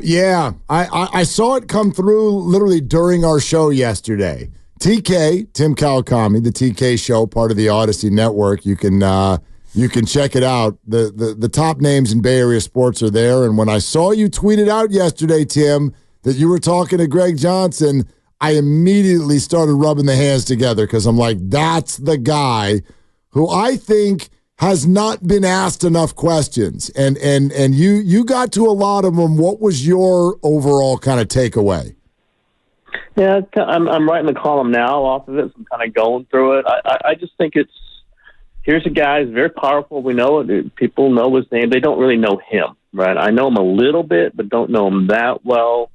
Yeah, I saw it come through literally during our show yesterday. TK, Tim Kawakami, the TK show, part of the Odyssey Network. You can check it out. The top names in Bay Area sports are there. And when I saw you tweet it out yesterday, Tim, that you were talking to Greg Johnson, I immediately started rubbing the hands together because I'm like, that's the guy who I think has not been asked enough questions. And you got to a lot of them. What was your overall kind of takeaway? Yeah, I'm writing the column now off of it, so I'm kind of going through it. I just think here's a guy who's very powerful. We know it. People know his name. They don't really know him, right? I know him a little bit, but don't know him that well.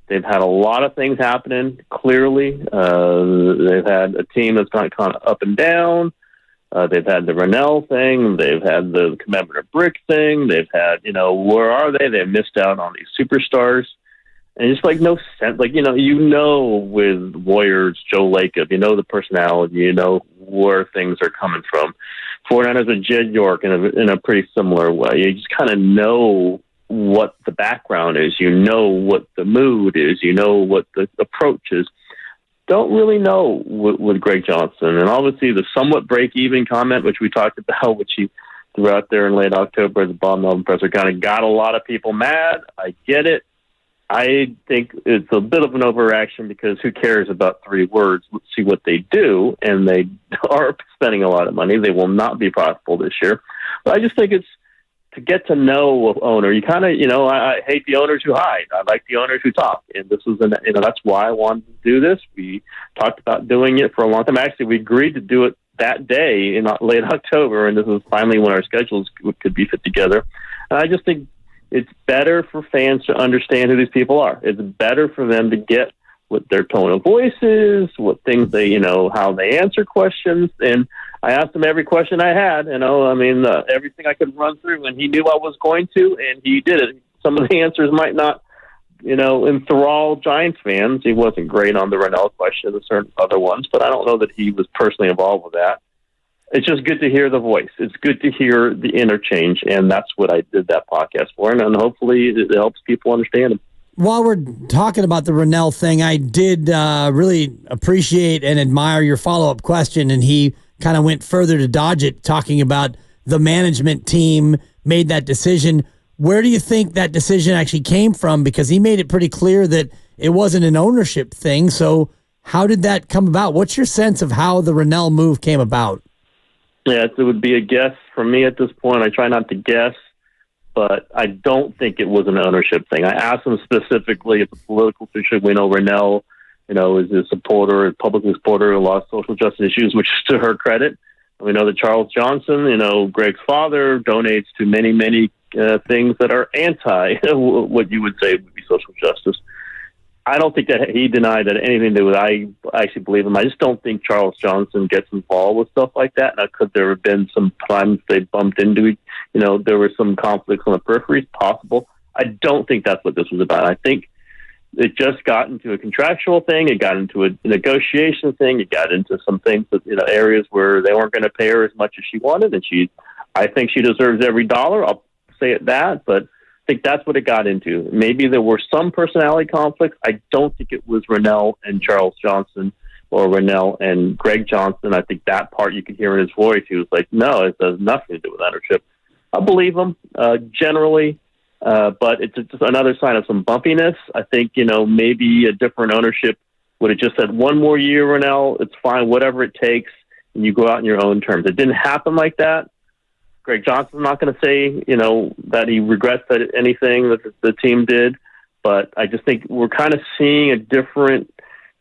They've had a lot of things happening, clearly. They've had a team that's gone kind of up and down. They've had the Renel thing. They've had the commemorative brick thing. They've had, where are they? They've missed out on these superstars. And it's like no sense. Like, with Warriors, Joe Lacob, the personality, where things are coming from. 49ers with Jed York in a pretty similar way. You just kind of know what the background is. You know what the mood is. You know what the approach is. Don't really know with Greg Johnson. And obviously the somewhat break-even comment, which we talked about, which he threw out there in late October at the Bob Melvin presser, kind of got a lot of people mad. I get it. I think it's a bit of an overreaction because who cares about 3 words? Let's see what they do. And they are spending a lot of money. They will not be profitable this year. But I just think it's to get to know an owner. You kind of, I hate the owners who hide. I like the owners who talk. And this is, that's why I wanted to do this. We talked about doing it for a long time. Actually, we agreed to do it that day in late October. And this is finally when our schedules could be fit together. And I just think it's better for fans to understand who these people are. It's better for them to get what their tone of voice is, what things they, how they answer questions. And I asked him every question I had, everything I could run through, and he knew I was going to, and he did it. Some of the answers might not, enthrall Giants fans. He wasn't great on the Renel question and certain other ones, but I don't know that he was personally involved with that. It's just good to hear the voice. It's good to hear the interchange, and that's what I did that podcast for, and hopefully it helps people understand him. While we're talking about the Renel thing, I did really appreciate and admire your follow-up question, and he kind of went further to dodge it, talking about the management team made that decision. Where do you think that decision actually came from? Because he made it pretty clear that it wasn't an ownership thing, so how did that come about? What's your sense of how the Renel move came about? Yeah, it would be a guess from me at this point. I try not to guess, but I don't think it was an ownership thing. I asked him specifically if the political issue. We know Renel, is a supporter, a public supporter of a lot of social justice issues, which is to her credit. And we know that Charles Johnson, Greg's father, donates to many, many things that are anti what you would say would be social justice. I don't think that he denied that anything to do with. I actually believe him. I just don't think Charles Johnson gets involved with stuff like that. Now, could there have been some times they bumped into it? There were some conflicts on the peripheries, possible. I don't think that's what this was about. I think it just got into a contractual thing. It got into a negotiation thing. It got into some things that, areas where they weren't going to pay her as much as she wanted. And I think she deserves every dollar. I'll say it that, but I think that's what it got into. Maybe there were some personality conflicts. I don't think it was Renel and Charles Johnson or Renel and Greg Johnson. I think that part you could hear in his voice. He was like, no, it has nothing to do with ownership. I believe him generally, but it's just another sign of some bumpiness. I think, maybe a different ownership would have just said 1 more year, Renel. It's fine, whatever it takes, and you go out on your own terms. It didn't happen like that. Greg Johnson's not going to say, that he regrets anything that the team did, but I just think we're kind of seeing a different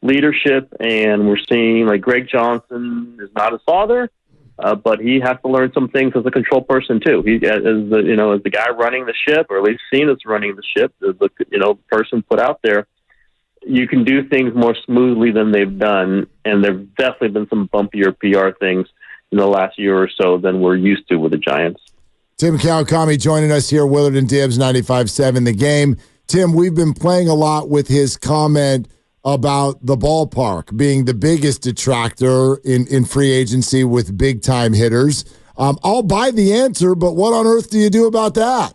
leadership, and we're seeing like Greg Johnson is not his father, but he has to learn some things as a control person too. He as the guy running the ship, or at least seen as running the ship, as the person put out there. You can do things more smoothly than they've done, and there've definitely been some bumpier PR things in the last year or so than we're used to with the Giants. Tim Kawakami joining us here, Willard and Dibs, 95.7 The Game. Tim, we've been playing a lot with his comment about the ballpark being the biggest detractor in free agency with big-time hitters. I'll buy the answer, but what on earth do you do about that?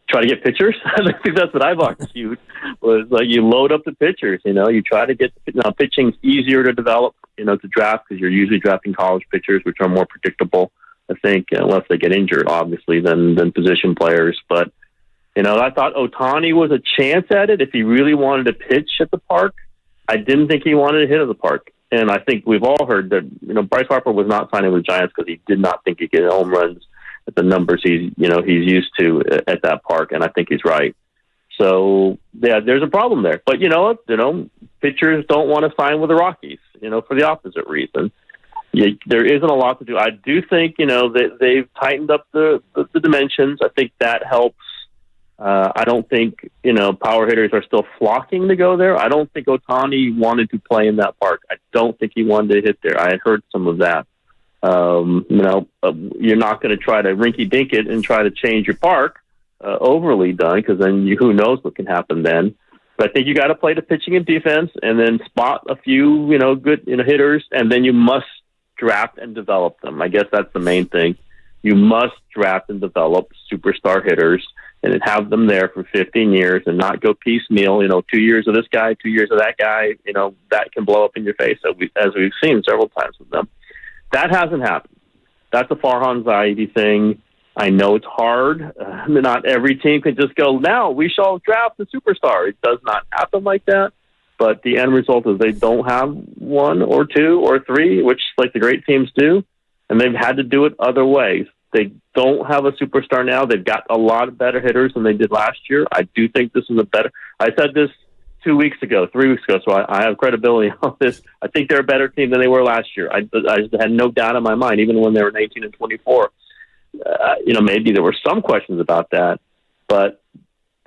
try to get pitchers. I think that's what I've argued, was like you load up the pitchers. You try to get pitching's easier to develop, to draft, because you're usually drafting college pitchers, which are more predictable, I think, unless they get injured, obviously, than position players. But, I thought Ohtani was a chance at it if he really wanted to pitch at the park. I didn't think he wanted to hit at the park. And I think we've all heard that, Bryce Harper was not signing with the Giants because he did not think he'd get home runs at the numbers he's used to at that park. And I think he's right. So, yeah, there's a problem there. But, pitchers don't want to sign with the Rockies, for the opposite reason. There isn't a lot to do. I do think, that they've tightened up the dimensions. I think that helps. I don't think, power hitters are still flocking to go there. I don't think Ohtani wanted to play in that park. I don't think he wanted to hit there. I had heard some of that. You're not going to try to rinky-dink it and try to change your park overly done, because then who knows what can happen then. But I think you got to play the pitching and defense, and then spot a few, good hitters, and then you must draft and develop them. I guess that's the main thing. You must draft and develop superstar hitters and then have them there for 15 years and not go piecemeal, 2 years of this guy, 2 years of that guy, that can blow up in your face, as we've seen several times with them. That hasn't happened. That's a Farhan Zaidi thing. I know it's hard. Not every team can just go, now we shall draft a superstar. It does not happen like that. But the end result is they don't have one or two or three, which like the great teams do, and they've had to do it other ways. They don't have a superstar now. They've got a lot of better hitters than they did last year. I do think this is I said this 3 weeks ago, so I have credibility on this. I think they're a better team than they were last year. I just had no doubt in my mind, even when they were 19 and 24. Maybe there were some questions about that, but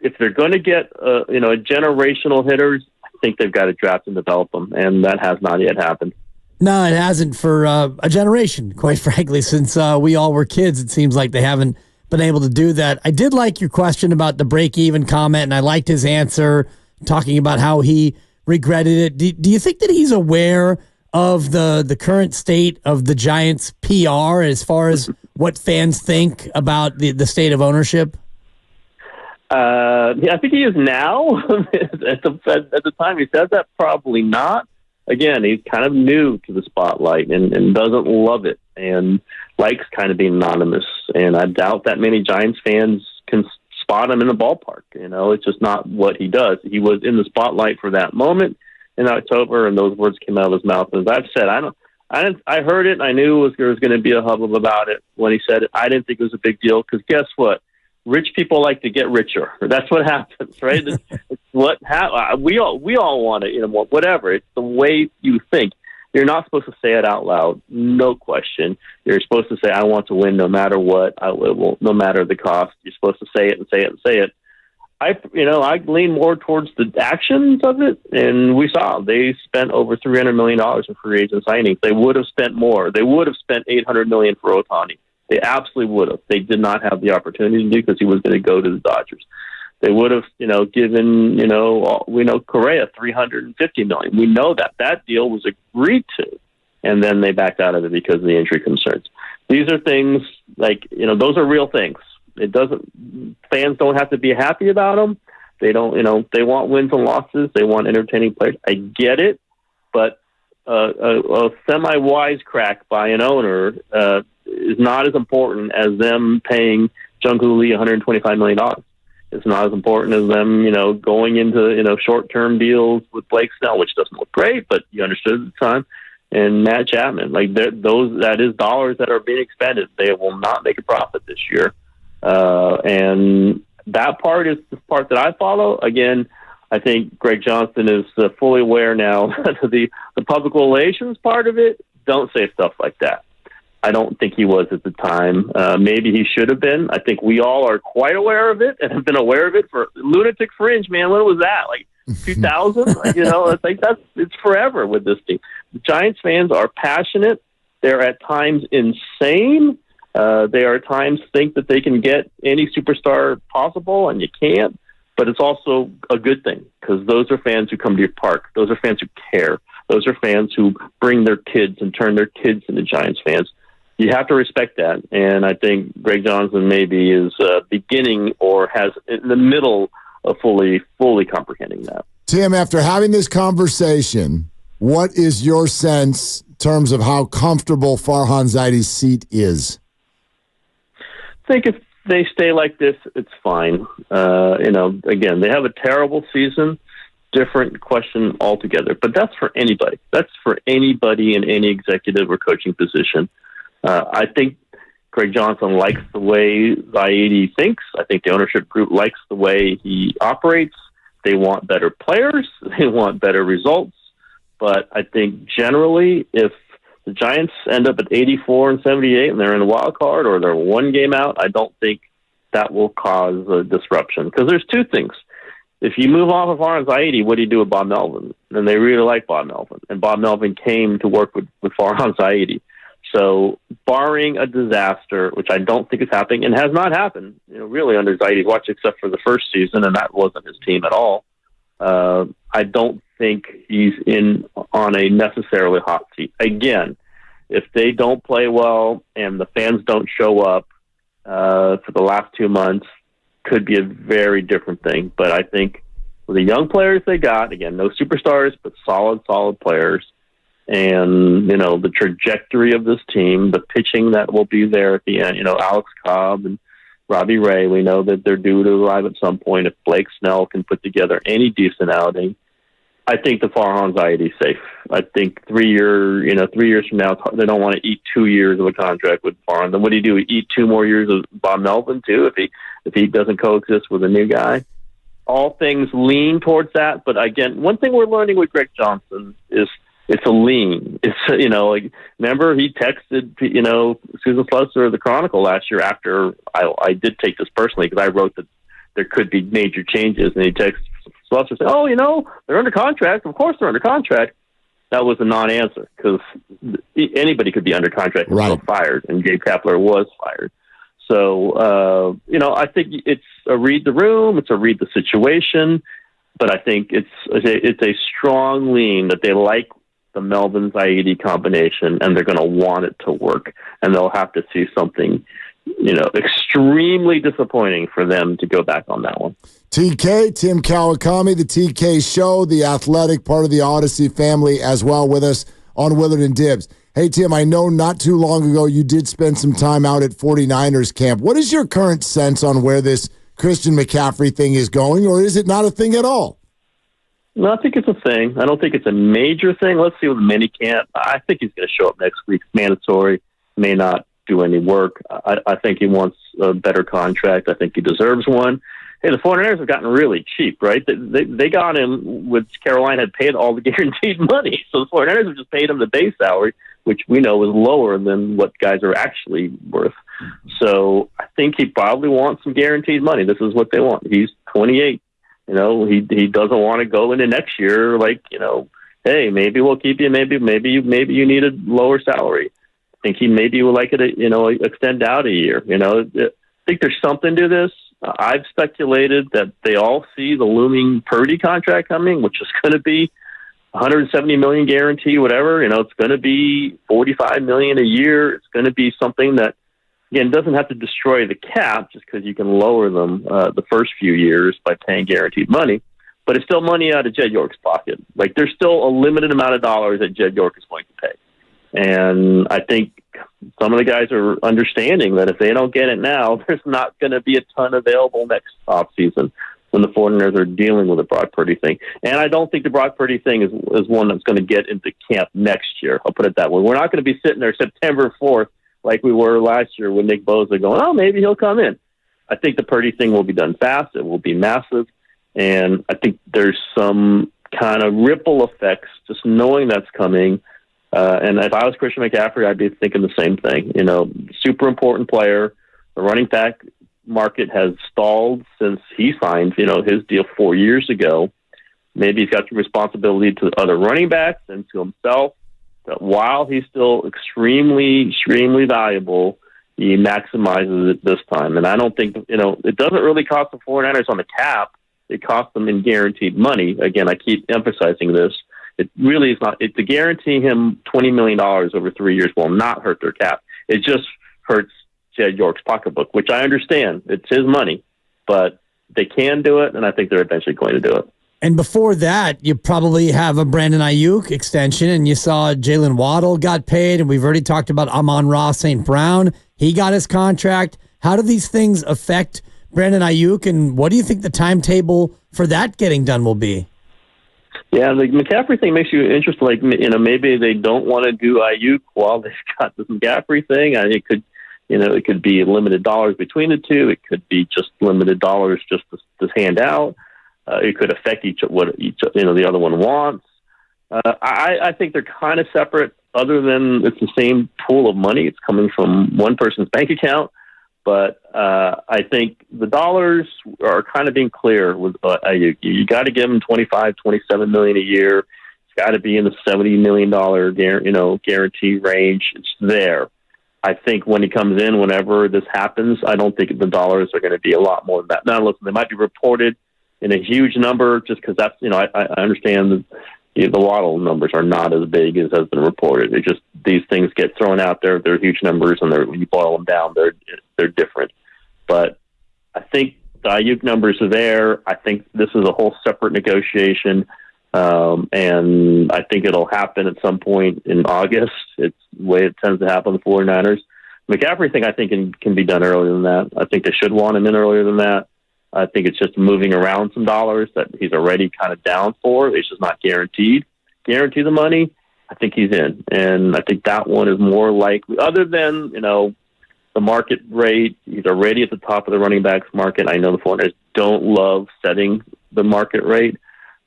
if they're going to get, a generational hitters, I think they've got to draft and develop them, and that has not yet happened. No, it hasn't for a generation, quite frankly, since we all were kids. It seems like they haven't been able to do that. I did like your question about the break-even comment, and I liked his answer, talking about how he regretted it. Do you think that he's aware of the current state of the Giants' PR as far as what fans think about the state of ownership? I think he is now. At the time he said that, probably not. Again, he's kind of new to the spotlight and doesn't love it and likes kind of being anonymous. And I doubt that many Giants fans can spot him in the ballpark. It's just not what he does. He was in the spotlight for that moment in October, and those words came out of his mouth. As I've said, I heard it, and I knew there was going to be a hubbub about it when he said it. I didn't think it was a big deal, because guess what? Rich people like to get richer. That's what happens, right? It's what we all want it, whatever. It's the way you think. You're not supposed to say it out loud, no question. You're supposed to say, "I want to win, no matter what. No matter the cost." You're supposed to say it and say it and say it. I lean more towards the actions of it, and we saw they spent over $300 million in free agent signings. They would have spent more. They would have spent $800 million for Ohtani. They absolutely would have. They did not have the opportunity to do, because he was going to go to the Dodgers. They would have, given, we know Correa $350 million. We know that deal was agreed to, and then they backed out of it because of the injury concerns. These are things like, those are real things. Fans don't have to be happy about them. They don't, they want wins and losses. They want entertaining players. I get it, but a semi-wisecrack by an owner is not as important as them paying Jung-Hoo Lee $125 million. It's not as important as them, going into, short-term deals with Blake Snell, which doesn't look great, but you understood at the time, and Matt Chapman. That is dollars that are being expended. They will not make a profit this year. And that part is the part that I follow. Again, I think Greg Johnson is fully aware now to the public relations part of it. Don't say stuff like that. I don't think he was at the time. Maybe he should have been. I think we all are quite aware of it and have been aware of it for Lunatic Fringe, man. When was that? Like 2000? It's forever with this team. The Giants fans are passionate. They're at times insane. They are at times think that they can get any superstar possible, and you can't. But it's also a good thing, because those are fans who come to your park. Those are fans who care. Those are fans who bring their kids and turn their kids into Giants fans. You have to respect that, and I think Greg Johnson maybe is beginning or has in the middle of fully comprehending that. Tim, after having this conversation, what is your sense in terms of how comfortable Farhan Zaidi's seat is? I think if they stay like this, it's fine. Again, they have a terrible season, different question altogether. But that's for anybody. That's for anybody in any executive or coaching position. I think Greg Johnson likes the way Zaidi thinks. I think the ownership group likes the way he operates. They want better players. They want better results. But I think generally, if the Giants end up at 84 and 78 and they're in a wild card or they're one game out, I don't think that will cause a disruption. Because there's two things. If you move off of Farhan Zaidi, what do you do with Bob Melvin? And they really like Bob Melvin. And Bob Melvin came to work with Farhan Zaidi. So barring a disaster, which I don't think is happening and has not happened, really under Zaidi's watch, except for the first season, and that wasn't his team at all. I don't think he's on a necessarily hot seat. Again, if they don't play well and the fans don't show up for the last 2 months, could be a very different thing. But I think with the young players they got, again, no superstars, but solid players, and, the trajectory of this team, the pitching that will be there at the end, Alex Cobb and Robbie Ray, we know that they're due to arrive at some point. If Blake Snell can put together any decent outing, I think the Farhan Zaidi is safe. I think 3 years from now, they don't want to eat 2 years of a contract with Farhan. Then what do you do? Eat 2 more years of Bob Melvin too, if he doesn't coexist with a new guy? All things lean towards that. But again, one thing we're learning with Greg Johnson is it's a lean. It's, remember he texted, Susan Slusser of the Chronicle last year after I did take this personally because I wrote that there could be major changes. And he texted Slusser saying, they're under contract. Of course they're under contract. That was a non-answer because anybody could be under contract and still fired. And Gabe Kapler was fired. So, I think it's a read the room. It's a read the situation. But I think it's a strong lean that they like the Melvin Zaidi combination, and they're going to want it to work, and they'll have to see something, extremely disappointing for them to go back on that one. TK, Tim Kawakami, the TK Show, the Athletic, part of the Odyssey family as well, with us on Willard and Dibs. Hey, Tim, I know not too long ago you did spend some time out at 49ers camp. What is your current sense on where this Christian McCaffrey thing is going, or is it not a thing at all? No, I think it's a thing. I don't think it's a major thing. Let's see with minicamp. I think he's going to show up next week. It's mandatory. May not do any work. I think he wants a better contract. I think he deserves one. Hey, the 49ers have gotten really cheap, right? They got him with Carolina had paid all the guaranteed money. So the 49ers have just paid him the base salary, which we know is lower than what guys are actually worth. So I think he probably wants some guaranteed money. This is what they want. He's 28. He doesn't want to go into next year like, hey, maybe we'll keep you. Maybe you need a lower salary. I think he maybe would like it to, extend out a year. I think there's something to this. I've speculated that they all see the looming Purdy contract coming, which is going to be $170 million guarantee, whatever. It's going to be $45 million a year. It's going to be something that, again, doesn't have to destroy the cap just because you can lower them the first few years by paying guaranteed money, but it's still money out of Jed York's pocket. Like, there's still a limited amount of dollars that Jed York is going to pay. And I think some of the guys are understanding that if they don't get it now, there's not going to be a ton available next offseason when the 49ers are dealing with the Brock Purdy thing. And I don't think the Brock Purdy thing is one that's going to get into camp next year. I'll put it that way. We're not going to be sitting there September 4th like we were last year with Nick Bosa going, maybe he'll come in. I think the Purdy thing will be done fast. It will be massive. And I think there's some kind of ripple effects just knowing that's coming. And if I was Christian McCaffrey, I'd be thinking the same thing. Super important player. The running back market has stalled since he signed, his deal 4 years ago. Maybe he's got some responsibility to other running backs and to himself. But while he's still extremely, extremely valuable, he maximizes it this time. And I don't think, it doesn't really cost the 49ers on the cap. It costs them in guaranteed money. Again, I keep emphasizing this. It really is not. To guarantee him $20 million over 3 years will not hurt their cap. It just hurts Jed York's pocketbook, which I understand. It's his money, but they can do it, and I think they're eventually going to do it. And before that, you probably have a Brandon Aiyuk extension, and you saw Jalen Waddle got paid, and we've already talked about Amon-Ra St. Brown. He got his contract. How do these things affect Brandon Aiyuk, and what do you think the timetable for that getting done will be? Yeah, the McCaffrey thing makes you interested. Like, maybe they don't want to do Aiyuk while they've got this McCaffrey thing. It could be limited dollars between the two. It could be just limited dollars just to hand out. It could affect what the other one wants. I think they're kind of separate, other than it's the same pool of money. It's coming from one person's bank account. But I think the dollars are kind of being clear with Aiyuk. You got to give him $25, $27 million a year. It's got to be in the $70 million guarantee range. It's there. I think when he comes in, whenever this happens, I don't think the dollars are going to be a lot more than that. Now, listen, they might be reported in a huge number just because that's, I understand the Waddle numbers are not as big as has been reported. It just, these things get thrown out there. They're huge numbers, and when you boil them down, they're different. But I think the Aiyuk numbers are there. I think this is a whole separate negotiation, and I think it'll happen at some point in August. It's the way it tends to happen with the 49ers. McCaffrey thing, I think, can be done earlier than that. I think they should want him in earlier than that. I think it's just moving around some dollars that he's already kind of down for. It's just not guaranteed. Guarantee the money, I think he's in. And I think that one is more likely, other than, the market rate. He's already at the top of the running backs market. I know the 49ers don't love setting the market rate,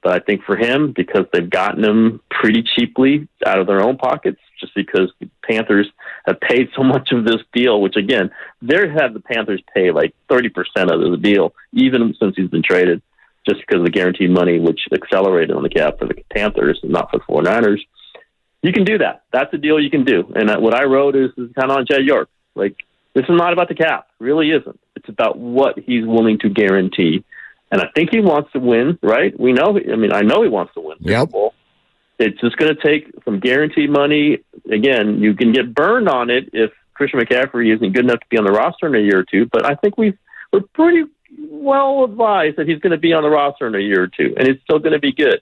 but I think for him, because they've gotten him pretty cheaply out of their own pockets, just because the Panthers have paid so much of this deal, which again, they've had the Panthers pay like 30% of the deal, even since he's been traded, just because of the guaranteed money, which accelerated on the cap for the Panthers and not for the 49ers. You can do that. That's a deal you can do. And what I wrote is kind of on Jed York. Like, this is not about the cap. It really isn't. It's about what he's willing to guarantee. And I think he wants to win, right? I know he wants to win. Yep. It's just going to take some guaranteed money. Again, you can get burned on it if Christian McCaffrey isn't good enough to be on the roster in a year or two, but I think we're pretty well advised that he's going to be on the roster in a year or two, and it's still going to be good.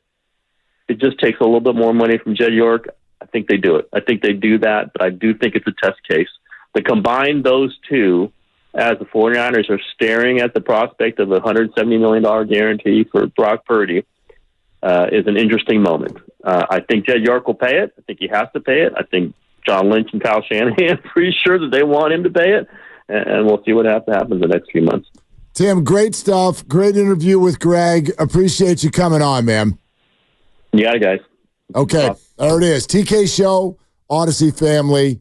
It just takes a little bit more money from Jed York. I think they do it. I think they do that, but I do think it's a test case. To combine those two, as the 49ers are staring at the prospect of a $170 million guarantee for Brock Purdy, is an interesting moment. I think Jed York will pay it. I think he has to pay it. I think John Lynch and Kyle Shanahan are pretty sure that they want him to pay it, and we'll see what happens in the next few months. Tim, great stuff. Great interview with Greg. Appreciate you coming on, man. You got it, guys. Okay, there it is. TK Show, Odyssey Family.